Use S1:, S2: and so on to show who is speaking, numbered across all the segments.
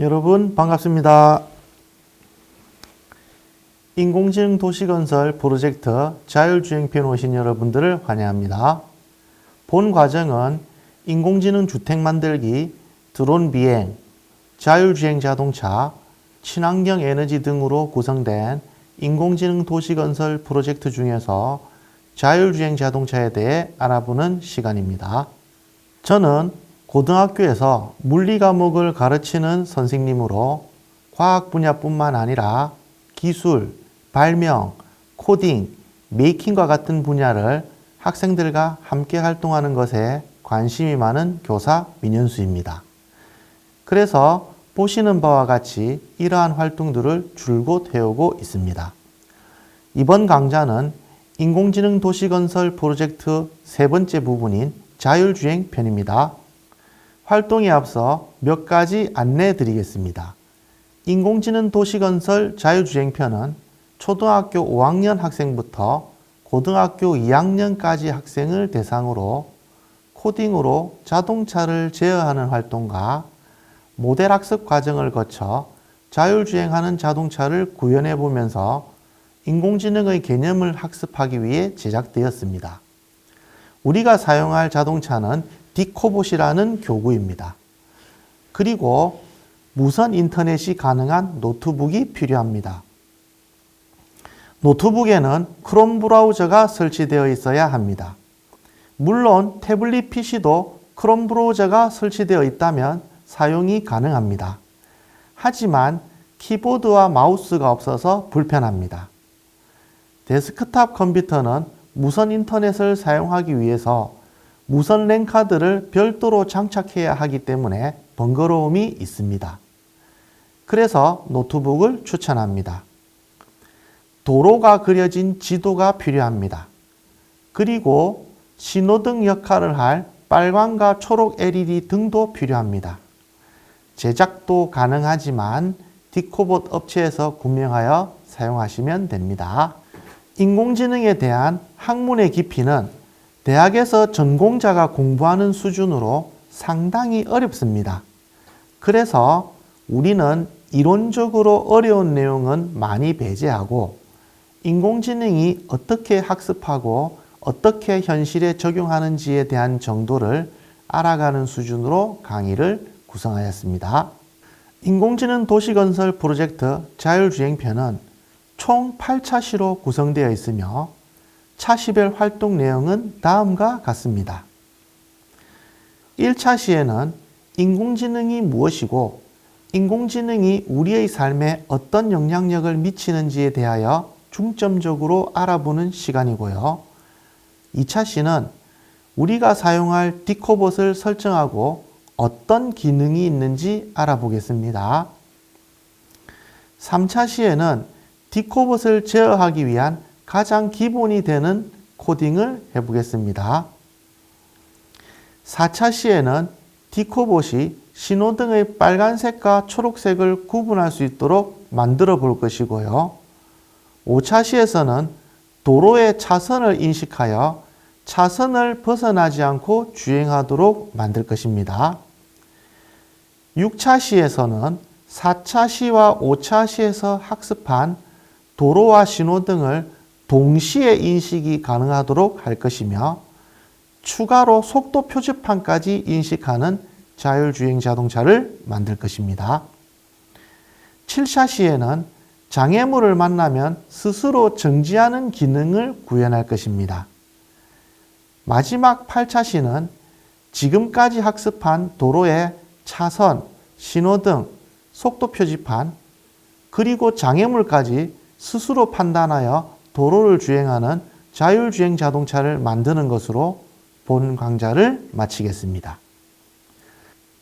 S1: 여러분 반갑습니다. 인공지능 도시건설 프로젝트 자율주행편에 오신 여러분들을 환영합니다. 본 과정은 인공지능 주택 만들기, 드론 비행, 자율주행 자동차, 친환경 에너지 등으로 구성된 인공지능 도시건설 프로젝트 중에서 자율주행 자동차에 대해 알아보는 시간입니다. 저는 고등학교에서 물리 과목을 가르치는 선생님으로 과학 분야뿐만 아니라 기술, 발명, 코딩, 메이킹과 같은 분야를 학생들과 함께 활동하는 것에 관심이 많은 교사 민현수입니다. 그래서 보시는 바와 같이 이러한 활동들을 줄곧 해오고 있습니다. 이번 강좌는 인공지능 도시건설 프로젝트 세 번째 부분인 자율주행 편입니다. 활동에 앞서 몇 가지 안내해 드리겠습니다. 인공지능 도시건설 자율주행편은 초등학교 5학년 학생부터 고등학교 2학년까지 학생을 대상으로 코딩으로 자동차를 제어하는 활동과 모델 학습 과정을 거쳐 자율주행하는 자동차를 구현해 보면서 인공지능의 개념을 학습하기 위해 제작되었습니다. 우리가 사용할 자동차는 디코봇이라는 교구입니다. 그리고 무선 인터넷이 가능한 노트북이 필요합니다. 노트북에는 크롬 브라우저가 설치되어 있어야 합니다. 물론 태블릿 PC도 크롬 브라우저가 설치되어 있다면 사용이 가능합니다. 하지만 키보드와 마우스가 없어서 불편합니다. 데스크탑 컴퓨터는 무선 인터넷을 사용하기 위해서 무선 랜 카드를 별도로 장착해야 하기 때문에 번거로움이 있습니다. 그래서 노트북을 추천합니다. 도로가 그려진 지도가 필요합니다. 그리고 신호등 역할을 할 빨간과 초록 LED 등도 필요합니다. 제작도 가능하지만 디코봇 업체에서 구매하여 사용하시면 됩니다. 인공지능에 대한 학문의 깊이는 대학에서 전공자가 공부하는 수준으로 상당히 어렵습니다. 그래서 우리는 이론적으로 어려운 내용은 많이 배제하고 인공지능이 어떻게 학습하고 어떻게 현실에 적용하는지에 대한 정도를 알아가는 수준으로 강의를 구성하였습니다. 인공지능 도시건설 프로젝트 자율주행편은 총 8차시로 구성되어 있으며 차시별 활동 내용은 다음과 같습니다. 1차 시에는 인공지능이 무엇이고 인공지능이 우리의 삶에 어떤 영향력을 미치는지에 대하여 중점적으로 알아보는 시간이고요. 2차 시는 우리가 사용할 디코봇을 설정하고 어떤 기능이 있는지 알아보겠습니다. 3차 시에는 디코봇을 제어하기 위한 가장 기본이 되는 코딩을 해보겠습니다. 4차 시에는 디코봇이 신호등의 빨간색과 초록색을 구분할 수 있도록 만들어 볼 것이고요. 5차 시에서는 도로의 차선을 인식하여 차선을 벗어나지 않고 주행하도록 만들 것입니다. 6차 시에서는 4차 시와 5차 시에서 학습한 도로와 신호등을 동시에 인식이 가능하도록 할 것이며 추가로 속도 표지판까지 인식하는 자율주행 자동차를 만들 것입니다. 7차 시에는 장애물을 만나면 스스로 정지하는 기능을 구현할 것입니다. 마지막 8차 시는 지금까지 학습한 도로의 차선, 신호등, 속도 표지판, 그리고 장애물까지 스스로 판단하여 도로를 주행하는 자율주행 자동차를 만드는 것으로 본 강좌를 마치겠습니다.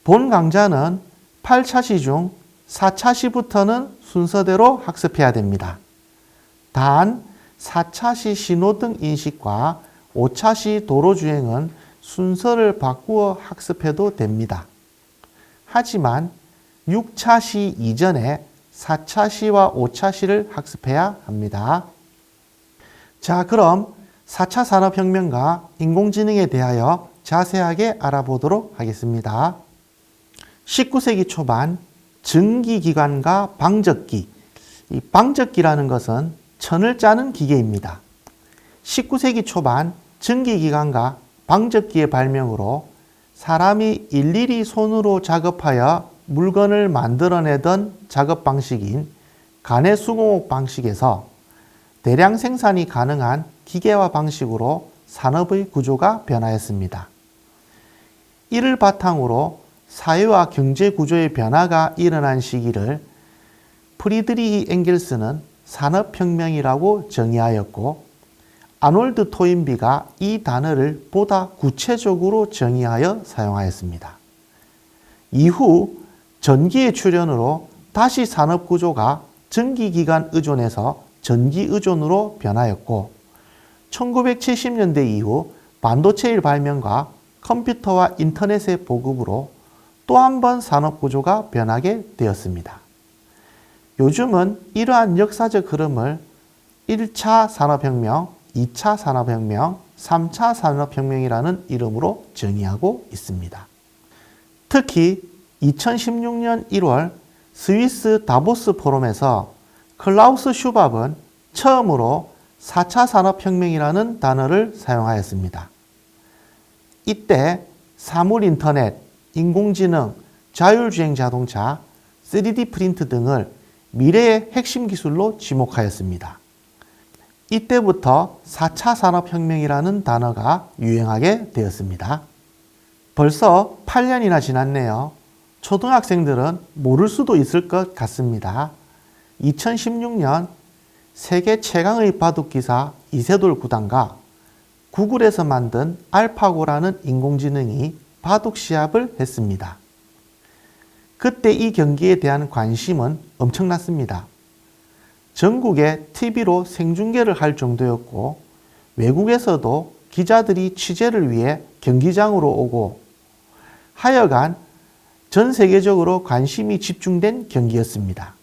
S1: 본 강좌는 8차시 중 4차시부터는 순서대로 학습해야 됩니다. 단 4차시 신호등 인식과 5차시 도로주행은 순서를 바꾸어 학습해도 됩니다. 하지만 6차시 이전에 4차시와 5차시를 학습해야 합니다. 자, 그럼 4차 산업혁명과 인공지능에 대하여 자세하게 알아보도록 하겠습니다. 19세기 초반 증기기관과 방적기. 이 방적기라는 것은 천을 짜는 기계입니다. 19세기 초반 증기기관과 방적기의 발명으로 사람이 일일이 손으로 작업하여 물건을 만들어내던 작업 방식인 간해수공업 방식에서 대량 생산이 가능한 기계화 방식으로 산업의 구조가 변화했습니다. 이를 바탕으로 사회와 경제 구조의 변화가 일어난 시기를 프리드리히 엥겔스는 산업혁명이라고 정의하였고, 아놀드 토인비가 이 단어를 보다 구체적으로 정의하여 사용하였습니다. 이후 전기의 출현으로 다시 산업구조가 전기기관 의존에서 전기 의존으로 변하였고, 1970년대 이후 반도체의 발명과 컴퓨터와 인터넷의 보급으로 또 한 번 산업구조가 변하게 되었습니다. 요즘은 이러한 역사적 흐름을 1차 산업혁명, 2차 산업혁명, 3차 산업혁명이라는 이름으로 정의하고 있습니다. 특히 2016년 1월 스위스 다보스 포럼에서 클라우스 슈밥은 처음으로 4차 산업혁명이라는 단어를 사용하였습니다. 이때 사물 인터넷, 인공지능, 자율주행 자동차, 3D 프린트 등을 미래의 핵심 기술로 지목하였습니다. 이때부터 4차 산업혁명이라는 단어가 유행하게 되었습니다. 벌써 8년이나 지났네요. 초등학생들은 모를 수도 있을 것 같습니다. 2016년 세계 최강의 바둑기사 이세돌 구단과 구글에서 만든 알파고라는 인공지능이 바둑 시합을 했습니다. 그때 이 경기에 대한 관심은 엄청났습니다. 전국에 TV로 생중계를 할 정도였고, 외국에서도 기자들이 취재를 위해 경기장으로 오고, 하여간 전 세계적으로 관심이 집중된 경기였습니다.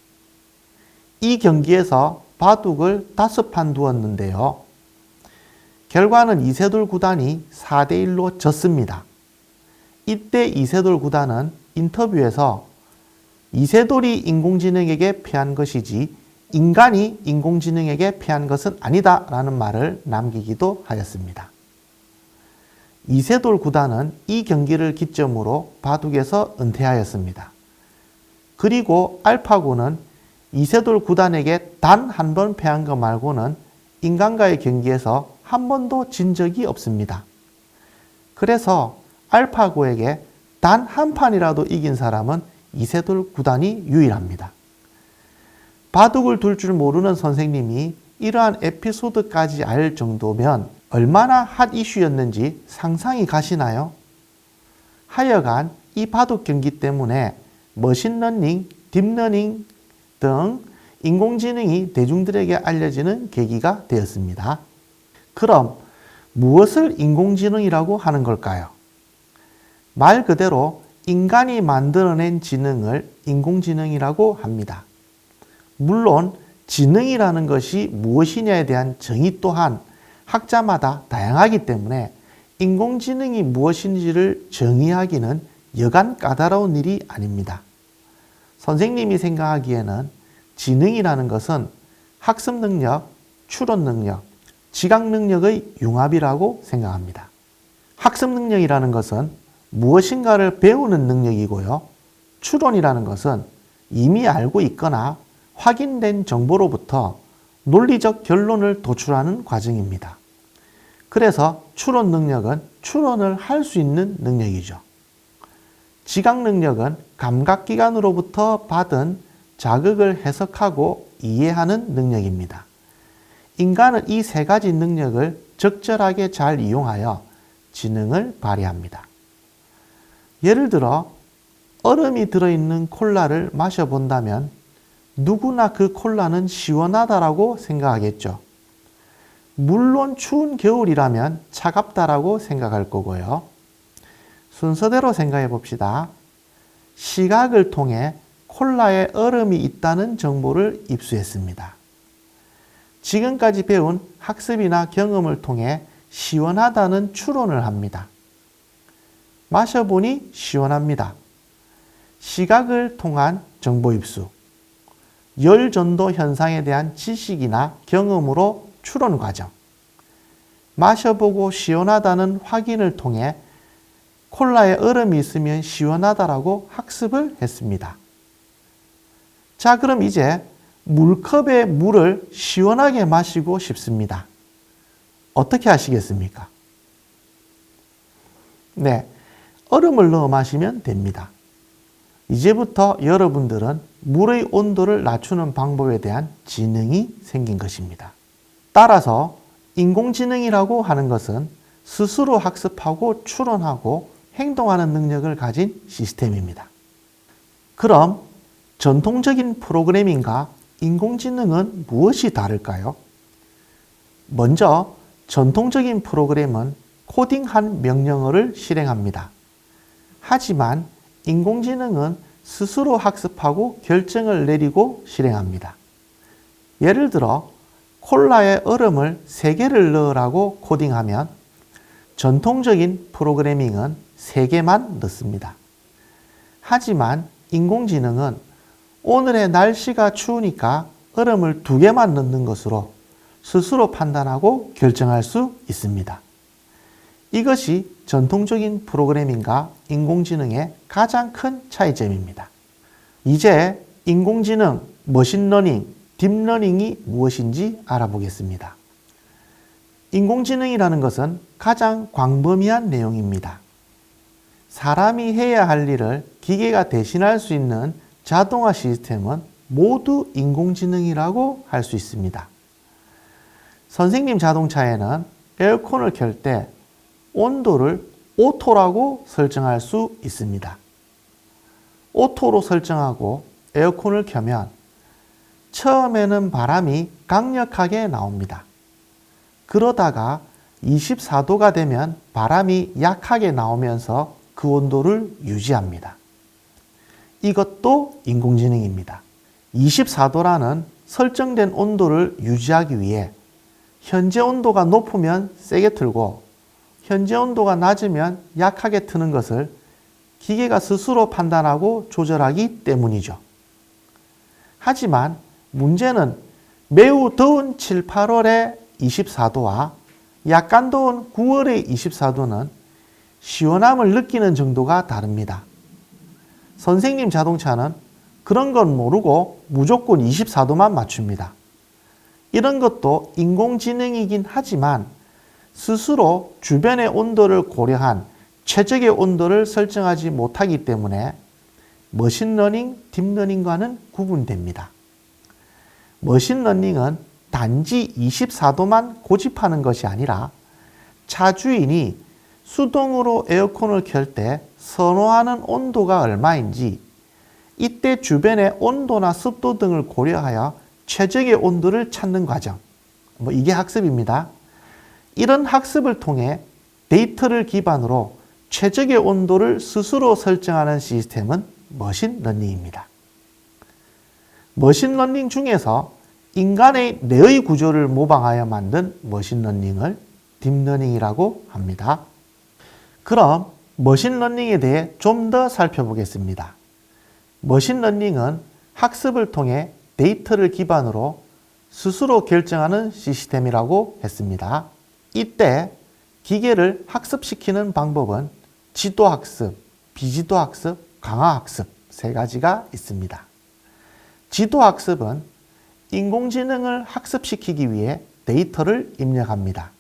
S1: 이 경기에서 바둑을 5판 두었는데요. 결과는 이세돌 구단이 4대1로 졌습니다. 이때 이세돌 구단은 인터뷰에서 이세돌이 인공지능에게 패한 것이지 인간이 인공지능에게 패한 것은 아니다 라는 말을 남기기도 하였습니다. 이세돌 구단은 이 경기를 기점으로 바둑에서 은퇴하였습니다. 그리고 알파고는 이세돌 구단에게 단 한 번 패한 것 말고는 인간과의 경기에서 한 번도 진 적이 없습니다. 그래서 알파고에게 단 한 판이라도 이긴 사람은 이세돌 구단이 유일합니다. 바둑을 둘 줄 모르는 선생님이 이러한 에피소드까지 알 정도면 얼마나 핫 이슈였는지 상상이 가시나요? 하여간 이 바둑 경기 때문에 머신러닝, 딥러닝 등 인공지능이 대중들에게 알려지는 계기가 되었습니다. 그럼 무엇을 인공지능이라고 하는 걸까요? 말 그대로 인간이 만들어낸 지능을 인공지능이라고 합니다. 물론 지능이라는 것이 무엇이냐에 대한 정의 또한 학자마다 다양하기 때문에 인공지능이 무엇인지를 정의하기는 여간 까다로운 일이 아닙니다. 선생님이 생각하기에는 지능이라는 것은 학습 능력, 추론 능력, 지각 능력의 융합이라고 생각합니다. 학습 능력이라는 것은 무엇인가를 배우는 능력이고요. 추론이라는 것은 이미 알고 있거나 확인된 정보로부터 논리적 결론을 도출하는 과정입니다. 그래서 추론 능력은 추론을 할 수 있는 능력이죠. 지각 능력은 감각기관으로부터 받은 자극을 해석하고 이해하는 능력입니다. 인간은 이 세 가지 능력을 적절하게 잘 이용하여 지능을 발휘합니다. 예를 들어 얼음이 들어있는 콜라를 마셔본다면 누구나 그 콜라는 시원하다라고 생각하겠죠. 물론 추운 겨울이라면 차갑다라고 생각할 거고요. 순서대로 생각해 봅시다. 시각을 통해 콜라에 얼음이 있다는 정보를 입수했습니다. 지금까지 배운 학습이나 경험을 통해 시원하다는 추론을 합니다. 마셔보니 시원합니다. 시각을 통한 정보 입수, 열 전도 현상에 대한 지식이나 경험으로 추론 과정, 마셔보고 시원하다는 확인을 통해 콜라에 얼음이 있으면 시원하다라고 학습을 했습니다. 자, 그럼 이제 물컵에 물을 시원하게 마시고 싶습니다. 어떻게 하시겠습니까? 네, 얼음을 넣어 마시면 됩니다. 이제부터 여러분들은 물의 온도를 낮추는 방법에 대한 지능이 생긴 것입니다. 따라서 인공지능이라고 하는 것은 스스로 학습하고 추론하고 행동하는 능력을 가진 시스템입니다. 그럼 전통적인 프로그래밍과 인공지능은 무엇이 다를까요? 먼저 전통적인 프로그램은 코딩한 명령어를 실행합니다. 하지만 인공지능은 스스로 학습하고 결정을 내리고 실행합니다. 예를 들어 콜라에 얼음을 3개를 넣으라고 코딩하면 전통적인 프로그래밍은 3개만 넣습니다. 하지만 인공지능은 오늘의 날씨가 추우니까 얼음을 2개만 넣는 것으로 스스로 판단하고 결정할 수 있습니다. 이것이 전통적인 프로그래밍과 인공지능의 가장 큰 차이점입니다. 이제 인공지능, 머신러닝, 딥러닝이 무엇인지 알아보겠습니다. 인공지능이라는 것은 가장 광범위한 내용입니다. 사람이 해야 할 일을 기계가 대신할 수 있는 자동화 시스템은 모두 인공지능이라고 할 수 있습니다. 선생님 자동차에는 에어컨을 켤 때 온도를 오토라고 설정할 수 있습니다. 오토로 설정하고 에어컨을 켜면 처음에는 바람이 강력하게 나옵니다. 그러다가 24도가 되면 바람이 약하게 나오면서 그 온도를 유지합니다. 이것도 인공지능입니다. 24도라는 설정된 온도를 유지하기 위해 현재 온도가 높으면 세게 틀고 현재 온도가 낮으면 약하게 트는 것을 기계가 스스로 판단하고 조절하기 때문이죠. 하지만 문제는 매우 더운 7, 8월의 24도와 약간 더운 9월의 24도는 시원함을 느끼는 정도가 다릅니다. 선생님 자동차는 그런 건 모르고 무조건 24도만 맞춥니다. 이런 것도 인공지능이긴 하지만 스스로 주변의 온도를 고려한 최적의 온도를 설정하지 못하기 때문에 머신러닝, 딥러닝과는 구분됩니다. 머신러닝은 단지 24도만 고집하는 것이 아니라 차 주인이 수동으로 에어컨을 켤 때 선호하는 온도가 얼마인지 이때 주변의 온도나 습도 등을 고려하여 최적의 온도를 찾는 과정, 이게 학습입니다. 이런 학습을 통해 데이터를 기반으로 최적의 온도를 스스로 설정하는 시스템은 머신러닝입니다. 머신러닝 중에서 인간의 뇌의 구조를 모방하여 만든 머신러닝을 딥러닝이라고 합니다. 그럼 머신러닝에 대해 좀 더 살펴보겠습니다. 머신러닝은 학습을 통해 데이터를 기반으로 스스로 결정하는 시스템이라고 했습니다. 이때 기계를 학습시키는 방법은 지도학습, 비지도학습, 강화학습 3가지가 있습니다. 지도학습은 인공지능을 학습시키기 위해 데이터를 입력합니다.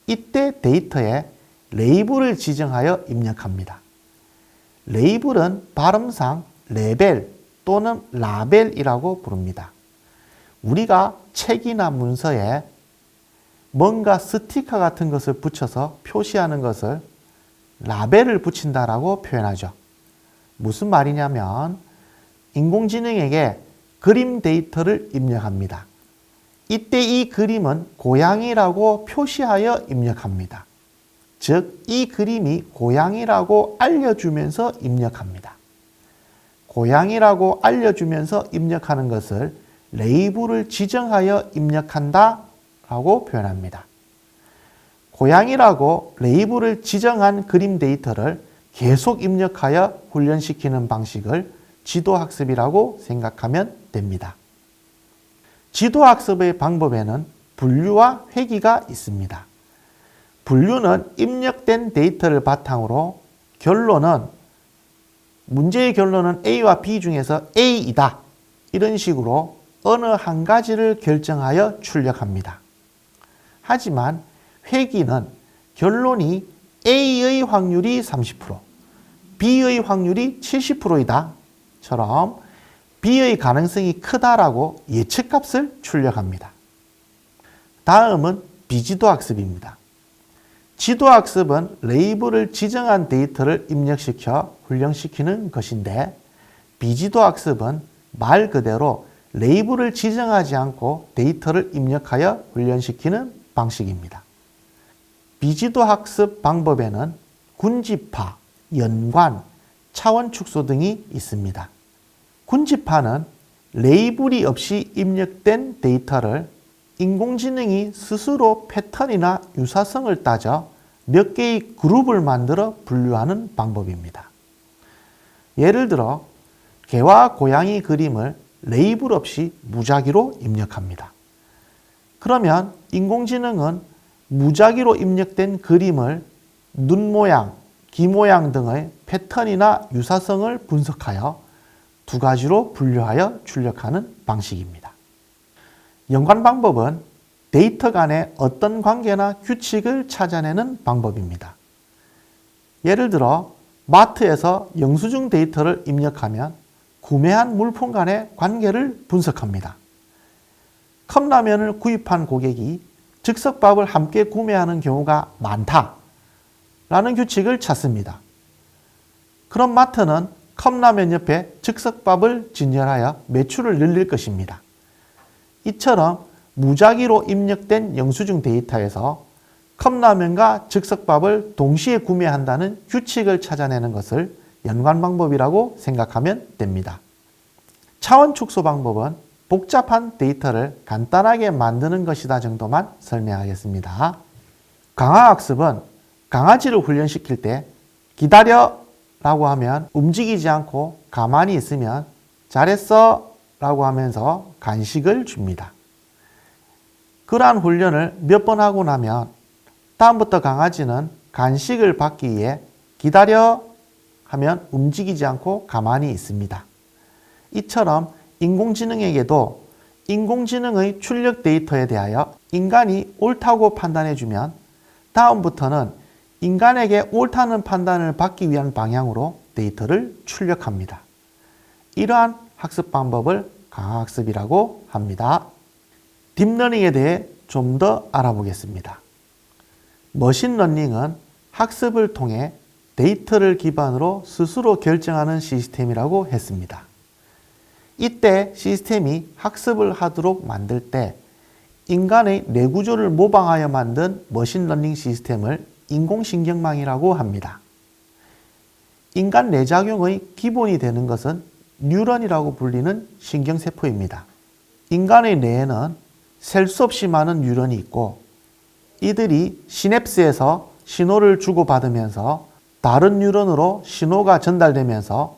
S1: 이때 데이터에 레이블을 지정하여 입력합니다. 레이블은 발음상 레벨 또는 라벨이라고 부릅니다. 우리가 책이나 문서에 뭔가 스티커 같은 것을 붙여서 표시하는 것을 라벨을 붙인다라고 표현하죠. 무슨 말이냐면 인공지능에게 그림 데이터를 입력합니다. 이때 이 그림은 고양이라고 표시하여 입력합니다. 즉, 이 그림이 고양이라고 알려주면서 입력합니다. 고양이라고 알려주면서 입력하는 것을 레이블을 지정하여 입력한다 라고 표현합니다. 고양이라고 레이블을 지정한 그림 데이터를 계속 입력하여 훈련시키는 방식을 지도학습이라고 생각하면 됩니다. 지도학습의 방법에는 분류와 회귀가 있습니다. 분류는 입력된 데이터를 바탕으로 문제의 결론은 A와 B 중에서 A이다. 이런 식으로 어느 한 가지를 결정하여 출력합니다. 하지만 회귀는 결론이 A의 확률이 30%, B의 확률이 70%이다. 처럼 B의 가능성이 크다라고 예측값을 출력합니다. 다음은 비지도학습입니다. 지도학습은 레이블을 지정한 데이터를 입력시켜 훈련시키는 것인데, 비지도학습은 말 그대로 레이블을 지정하지 않고 데이터를 입력하여 훈련시키는 방식입니다. 비지도학습 방법에는 군집화, 연관, 차원 축소 등이 있습니다. 군집화는 레이블이 없이 입력된 데이터를 인공지능이 스스로 패턴이나 유사성을 따져 몇 개의 그룹을 만들어 분류하는 방법입니다. 예를 들어 개와 고양이 그림을 레이블 없이 무작위로 입력합니다. 그러면 인공지능은 무작위로 입력된 그림을 눈 모양, 귀 모양 등의 패턴이나 유사성을 분석하여 두 가지로 분류하여 출력하는 방식입니다. 연관 방법은 데이터 간의 어떤 관계나 규칙을 찾아내는 방법입니다. 예를 들어 마트에서 영수증 데이터를 입력하면 구매한 물품 간의 관계를 분석합니다. 컵라면을 구입한 고객이 즉석밥을 함께 구매하는 경우가 많다라는 규칙을 찾습니다. 그럼 마트는 컵라면 옆에 즉석밥을 진열하여 매출을 늘릴 것입니다. 이처럼 무작위로 입력된 영수증 데이터에서 컵라면과 즉석밥을 동시에 구매한다는 규칙을 찾아내는 것을 연관 방법이라고 생각하면 됩니다. 차원 축소 방법은 복잡한 데이터를 간단하게 만드는 것이다 정도만 설명하겠습니다. 강화학습은 강아지를 훈련시킬 때 기다려 라고 하면 움직이지 않고 가만히 있으면 잘했어 라고 하면서 간식을 줍니다. 그러한 훈련을 몇 번 하고 나면 다음부터 강아지는 간식을 받기 위해 기다려 하면 움직이지 않고 가만히 있습니다. 이처럼 인공지능에게도 인공지능의 출력 데이터에 대하여 인간이 옳다고 판단해주면 다음부터는 인간에게 옳다는 판단을 받기 위한 방향으로 데이터를 출력합니다. 이러한 학습 방법을 강화학습이라고 합니다. 딥러닝에 대해 좀 더 알아보겠습니다. 머신러닝은 학습을 통해 데이터를 기반으로 스스로 결정하는 시스템이라고 했습니다. 이때 시스템이 학습을 하도록 만들 때 인간의 뇌구조를 모방하여 만든 머신러닝 시스템을 인공신경망이라고 합니다. 인간 뇌작용의 기본이 되는 것은 뉴런이라고 불리는 신경세포입니다. 인간의 뇌에는 셀 수 없이 많은 뉴런이 있고 이들이 시냅스에서 신호를 주고받으면서 다른 뉴런으로 신호가 전달되면서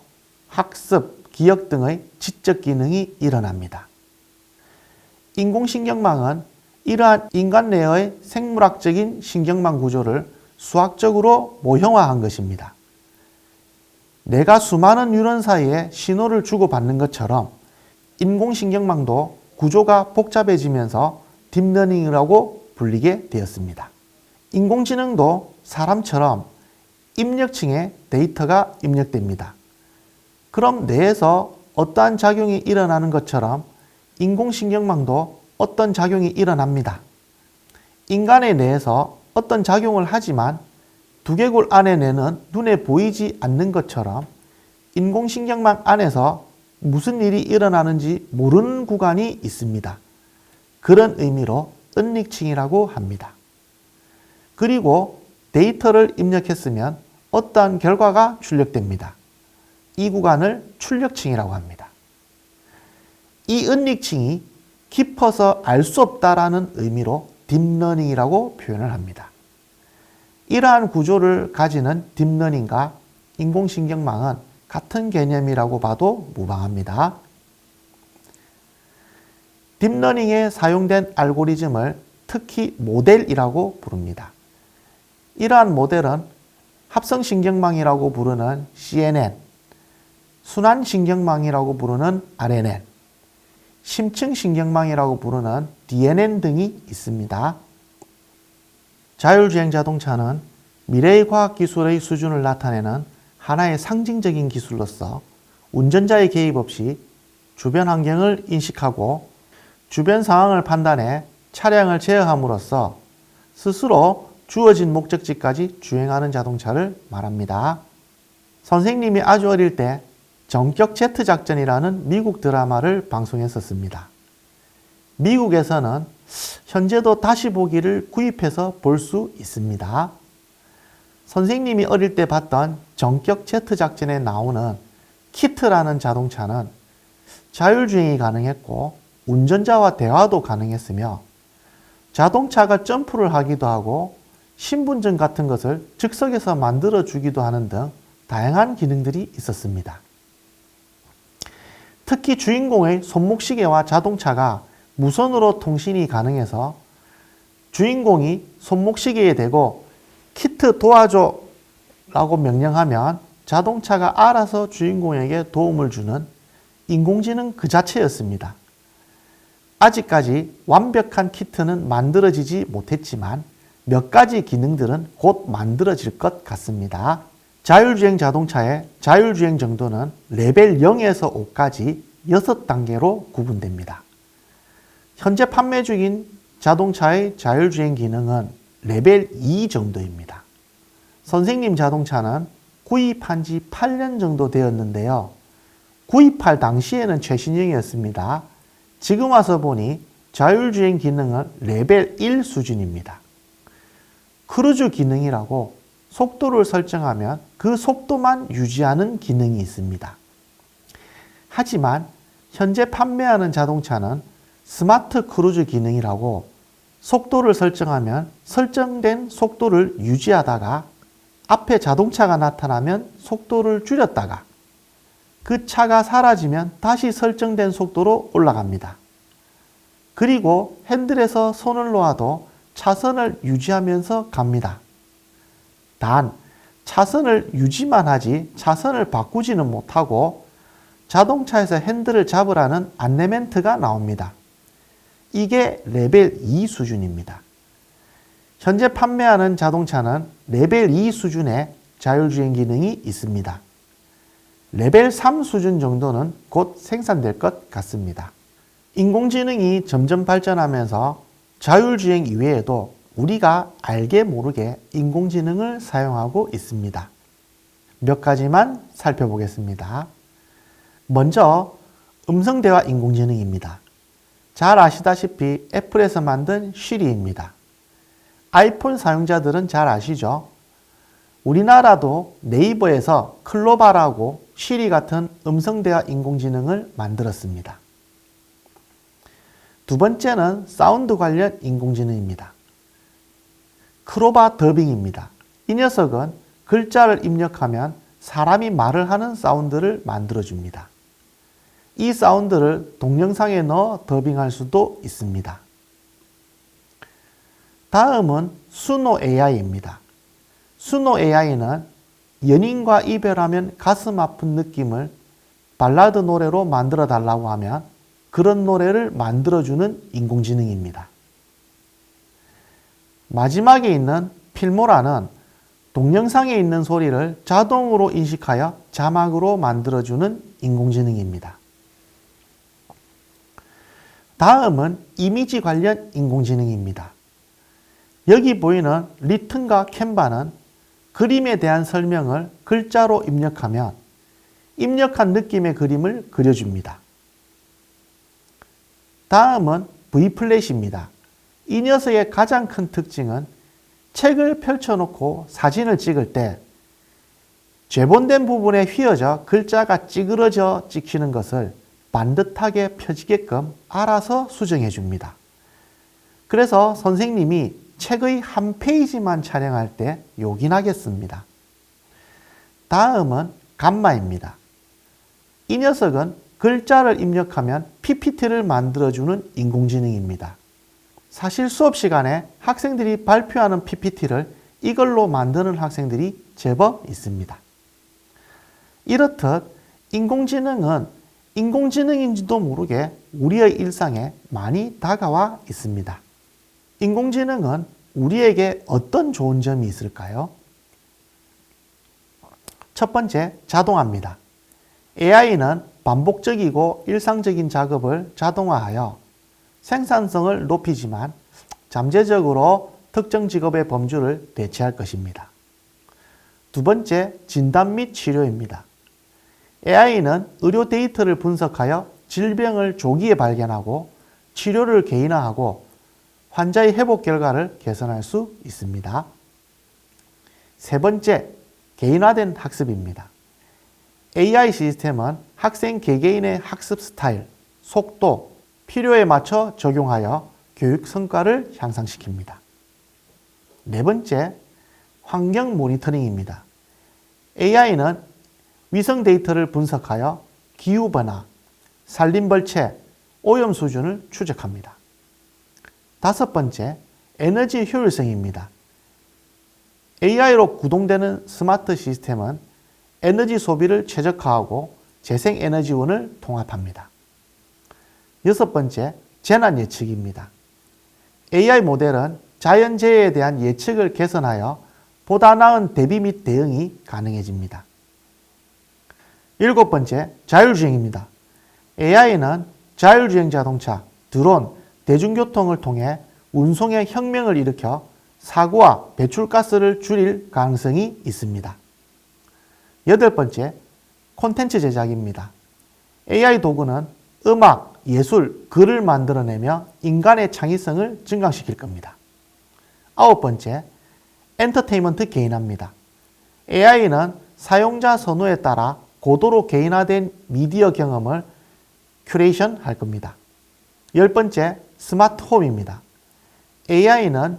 S1: 학습, 기억 등의 지적 기능이 일어납니다. 인공신경망은 이러한 인간 뇌의 생물학적인 신경망 구조를 수학적으로 모형화한 것입니다. 뇌가 수많은 뉴런 사이에 신호를 주고받는 것처럼 인공신경망도 구조가 복잡해지면서 딥러닝이라고 불리게 되었습니다. 인공지능도 사람처럼 입력층에 데이터가 입력됩니다. 그럼 뇌에서 어떠한 작용이 일어나는 것처럼 인공신경망도 어떤 작용이 일어납니다. 인간의 뇌에서 어떤 작용을 하지만 두개골 안의 뇌는 눈에 보이지 않는 것처럼 인공신경망 안에서 무슨 일이 일어나는지 모르는 구간이 있습니다. 그런 의미로 은닉층이라고 합니다. 그리고 데이터를 입력했으면 어떠한 결과가 출력됩니다. 이 구간을 출력층이라고 합니다. 이 은닉층이 깊어서 알 수 없다라는 의미로 딥러닝이라고 표현을 합니다. 이러한 구조를 가지는 딥러닝과 인공신경망은 같은 개념이라고 봐도 무방합니다. 딥러닝에 사용된 알고리즘을 특히 모델이라고 부릅니다. 이러한 모델은 합성신경망이라고 부르는 CNN, 순환신경망이라고 부르는 RNN, 심층신경망이라고 부르는 DNN 등이 있습니다. 자율주행 자동차는 미래의 과학기술의 수준을 나타내는 하나의 상징적인 기술로서 운전자의 개입 없이 주변 환경을 인식하고 주변 상황을 판단해 차량을 제어함으로써 스스로 주어진 목적지까지 주행하는 자동차를 말합니다. 선생님이 아주 어릴 때 전격 제트 작전이라는 미국 드라마를 방송했었습니다. 미국에서는 현재도 다시 보기를 구입해서 볼 수 있습니다. 선생님이 어릴 때 봤던 전격 제트 작전에 나오는 키트라는 자동차는 자율주행이 가능했고 운전자와 대화도 가능했으며 자동차가 점프를 하기도 하고 신분증 같은 것을 즉석에서 만들어 주기도 하는 등 다양한 기능들이 있었습니다. 특히 주인공의 손목시계와 자동차가 무선으로 통신이 가능해서 주인공이 손목시계에 대고 키트 도와줘 라고 명령하면 자동차가 알아서 주인공에게 도움을 주는 인공지능 그 자체였습니다. 아직까지 완벽한 키트는 만들어지지 못했지만 몇 가지 기능들은 곧 만들어질 것 같습니다. 자율주행 자동차의 자율주행 정도는 레벨 0에서 5까지 6단계로 구분됩니다. 현재 판매 중인 자동차의 자율주행 기능은 레벨 2 정도입니다. 선생님 자동차는 구입한 지 8년 정도 되었는데요. 구입할 당시에는 최신형이었습니다. 지금 와서 보니 자율주행 기능은 레벨 1 수준입니다. 크루즈 기능이라고 속도를 설정하면 그 속도만 유지하는 기능이 있습니다. 하지만 현재 판매하는 자동차는 스마트 크루즈 기능이라고 속도를 설정하면 설정된 속도를 유지하다가 앞에 자동차가 나타나면 속도를 줄였다가 그 차가 사라지면 다시 설정된 속도로 올라갑니다. 그리고 핸들에서 손을 놓아도 차선을 유지하면서 갑니다. 단, 차선을 유지만 하지 차선을 바꾸지는 못하고 자동차에서 핸들을 잡으라는 안내멘트가 나옵니다. 이게 레벨 2 수준입니다. 현재 판매하는 자동차는 레벨 2 수준의 자율주행 기능이 있습니다. 레벨 3 수준 정도는 곧 생산될 것 같습니다. 인공지능이 점점 발전하면서 자율주행 이외에도 우리가 알게 모르게 인공지능을 사용하고 있습니다. 몇 가지만 살펴보겠습니다. 먼저 음성대화 인공지능입니다. 잘 아시다시피 애플에서 만든 시리입니다. 아이폰 사용자들은 잘 아시죠? 우리나라도 네이버에서 클로바라고 시리 같은 음성대화 인공지능을 만들었습니다. 두 번째는 사운드 관련 인공지능입니다. 크로바 더빙입니다. 이 녀석은 글자를 입력하면 사람이 말을 하는 사운드를 만들어줍니다. 이 사운드를 동영상에 넣어 더빙할 수도 있습니다. 다음은 수노 AI입니다. 수노 AI는 연인과 이별하면 가슴 아픈 느낌을 발라드 노래로 만들어 달라고 하면 그런 노래를 만들어주는 인공지능입니다. 마지막에 있는 필모라는 동영상에 있는 소리를 자동으로 인식하여 자막으로 만들어주는 인공지능입니다. 다음은 이미지 관련 인공지능입니다. 여기 보이는 리튼과 캔바는 그림에 대한 설명을 글자로 입력하면 입력한 느낌의 그림을 그려줍니다. 다음은 V플래시입니다. 이 녀석의 가장 큰 특징은 책을 펼쳐놓고 사진을 찍을 때 죄본된 부분에 휘어져 글자가 찌그러져 찍히는 것을 반듯하게 펴지게끔 알아서 수정해 줍니다. 그래서 선생님이 책의 한 페이지만 촬영할 때 요긴하겠습니다. 다음은 감마입니다. 이 녀석은 글자를 입력하면 PPT를 만들어주는 인공지능입니다. 사실 수업 시간에 학생들이 발표하는 PPT를 이걸로 만드는 학생들이 제법 있습니다. 이렇듯 인공지능은 인공지능인지도 모르게 우리의 일상에 많이 다가와 있습니다. 인공지능은 우리에게 어떤 좋은 점이 있을까요? 첫 번째, 자동화입니다. AI는 반복적이고 일상적인 작업을 자동화하여 생산성을 높이지만 잠재적으로 특정 직업의 범주를 대체할 것입니다. 두 번째, 진단 및 치료입니다. AI는 의료 데이터를 분석하여 질병을 조기에 발견하고 치료를 개인화하고 환자의 회복 결과를 개선할 수 있습니다. 세 번째, 개인화된 학습입니다. AI 시스템은 학생 개개인의 학습 스타일, 속도, 필요에 맞춰 적용하여 교육 성과를 향상시킵니다. 네 번째, 환경 모니터링입니다. AI는 위성 데이터를 분석하여 기후변화, 산림벌채, 오염 수준을 추적합니다. 다섯 번째, 에너지 효율성입니다. AI로 구동되는 스마트 시스템은 에너지 소비를 최적화하고 재생에너지원을 통합합니다. 여섯 번째, 재난 예측입니다. AI 모델은 자연재해에 대한 예측을 개선하여 보다 나은 대비 및 대응이 가능해집니다. 일곱 번째, 자율주행입니다. AI는 자율주행 자동차, 드론, 대중교통을 통해 운송의 혁명을 일으켜 사고와 배출가스를 줄일 가능성이 있습니다. 여덟 번째, 콘텐츠 제작입니다. AI 도구는 음악, 예술, 글을 만들어내며 인간의 창의성을 증강시킬 겁니다. 아홉 번째, 엔터테인먼트 개인화입니다. AI는 사용자 선호에 따라 고도로 개인화된 미디어 경험을 큐레이션 할 겁니다. 열 번째, 스마트 홈입니다. AI는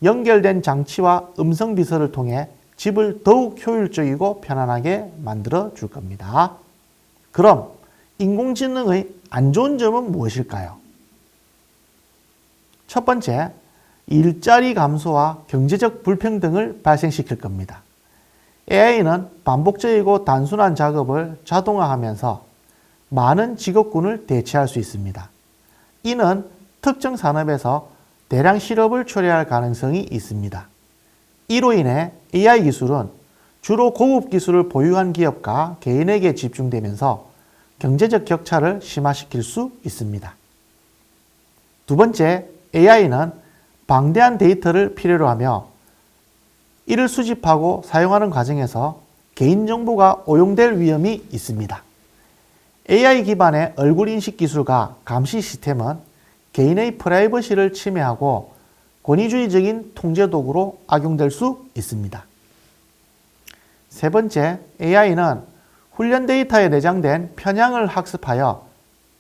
S1: 연결된 장치와 음성 비서를 통해 집을 더욱 효율적이고 편안하게 만들어 줄 겁니다. 그럼 인공지능의 안 좋은 점은 무엇일까요? 첫 번째, 일자리 감소와 경제적 불평등을 발생시킬 겁니다. AI는 반복적이고 단순한 작업을 자동화하면서 많은 직업군을 대체할 수 있습니다. 이는 특정 산업에서 대량 실업을 초래할 가능성이 있습니다. 이로 인해 AI 기술은 주로 고급 기술을 보유한 기업과 개인에게 집중되면서 경제적 격차를 심화시킬 수 있습니다. 두 번째, AI는 방대한 데이터를 필요로 하며 이를 수집하고 사용하는 과정에서 개인정보가 오용될 위험이 있습니다. AI 기반의 얼굴 인식 기술과 감시 시스템은 개인의 프라이버시를 침해하고 권위주의적인 통제 도구로 악용될 수 있습니다. 세 번째, AI는 훈련 데이터에 내장된 편향을 학습하여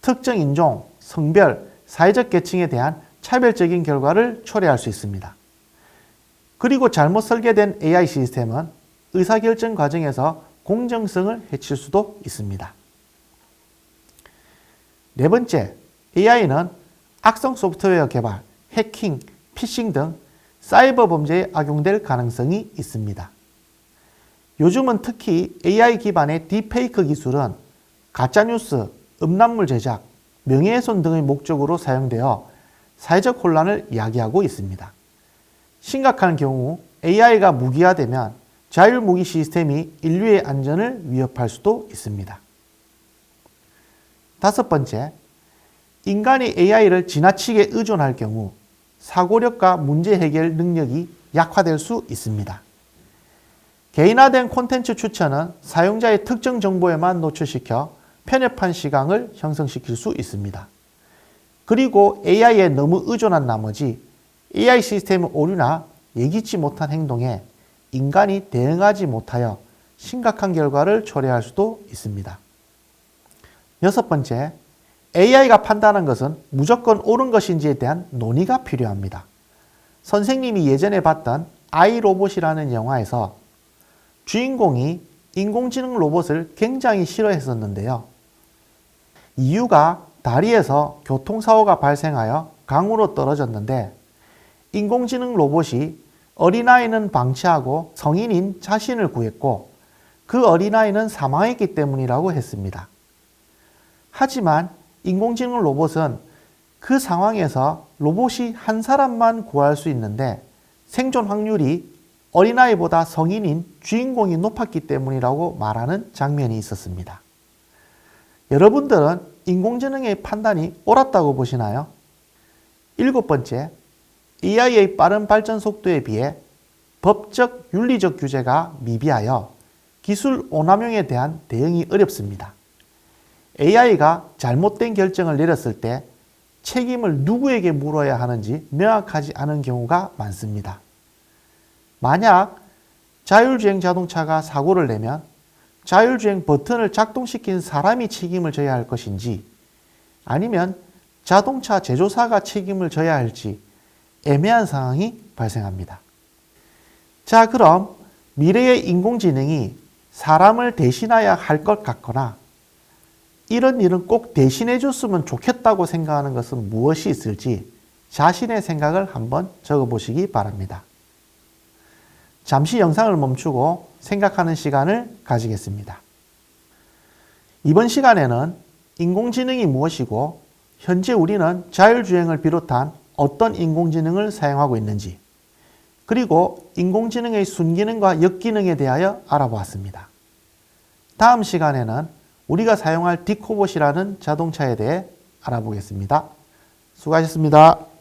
S1: 특정 인종, 성별, 사회적 계층에 대한 차별적인 결과를 초래할 수 있습니다. 그리고 잘못 설계된 AI 시스템은 의사결정 과정에서 공정성을 해칠 수도 있습니다. 네 번째, AI는 악성 소프트웨어 개발, 해킹, 피싱 등 사이버 범죄에 악용될 가능성이 있습니다. 요즘은 특히 AI 기반의 딥페이크 기술은 가짜뉴스, 음란물 제작, 명예훼손 등의 목적으로 사용되어 사회적 혼란을 야기하고 있습니다. 심각한 경우 AI가 무기화되면 자율무기 시스템이 인류의 안전을 위협할 수도 있습니다. 다섯 번째, 인간이 AI를 지나치게 의존할 경우 사고력과 문제 해결 능력이 약화될 수 있습니다. 개인화된 콘텐츠 추천은 사용자의 특정 정보에만 노출시켜 편협한 시각을 형성시킬 수 있습니다. 그리고 AI에 너무 의존한 나머지 AI 시스템의 오류나 예기치 못한 행동에 인간이 대응하지 못하여 심각한 결과를 초래할 수도 있습니다. 여섯 번째, AI가 판단한 것은 무조건 옳은 것인지에 대한 논의가 필요합니다. 선생님이 예전에 봤던 아이로봇이라는 영화에서 주인공이 인공지능 로봇을 굉장히 싫어했었는데요. 이유가 다리에서 교통사고가 발생하여 강으로 떨어졌는데 인공지능 로봇이 어린아이는 방치하고 성인인 자신을 구했고 그 어린아이는 사망했기 때문이라고 했습니다. 하지만 인공지능 로봇은 그 상황에서 로봇이 한 사람만 구할 수 있는데 생존 확률이 어린아이보다 성인인 주인공이 높았기 때문이라고 말하는 장면이 있었습니다. 여러분들은 인공지능의 판단이 옳았다고 보시나요? 7번째, AI의 빠른 발전 속도에 비해 법적, 윤리적 규제가 미비하여 기술 오남용에 대한 대응이 어렵습니다. AI가 잘못된 결정을 내렸을 때 책임을 누구에게 물어야 하는지 명확하지 않은 경우가 많습니다. 만약 자율주행 자동차가 사고를 내면 자율주행 버튼을 작동시킨 사람이 책임을 져야 할 것인지 아니면 자동차 제조사가 책임을 져야 할지 애매한 상황이 발생합니다. 자, 그럼 미래의 인공지능이 사람을 대신해야 할 것 같거나 이런 일은 꼭 대신해 줬으면 좋겠다고 생각하는 것은 무엇이 있을지 자신의 생각을 한번 적어보시기 바랍니다. 잠시 영상을 멈추고 생각하는 시간을 가지겠습니다. 이번 시간에는 인공지능이 무엇이고 현재 우리는 자율주행을 비롯한 어떤 인공지능을 사용하고 있는지 그리고 인공지능의 순기능과 역기능에 대하여 알아보았습니다. 다음 시간에는 우리가 사용할 디코봇이라는 자동차에 대해 알아보겠습니다. 수고하셨습니다.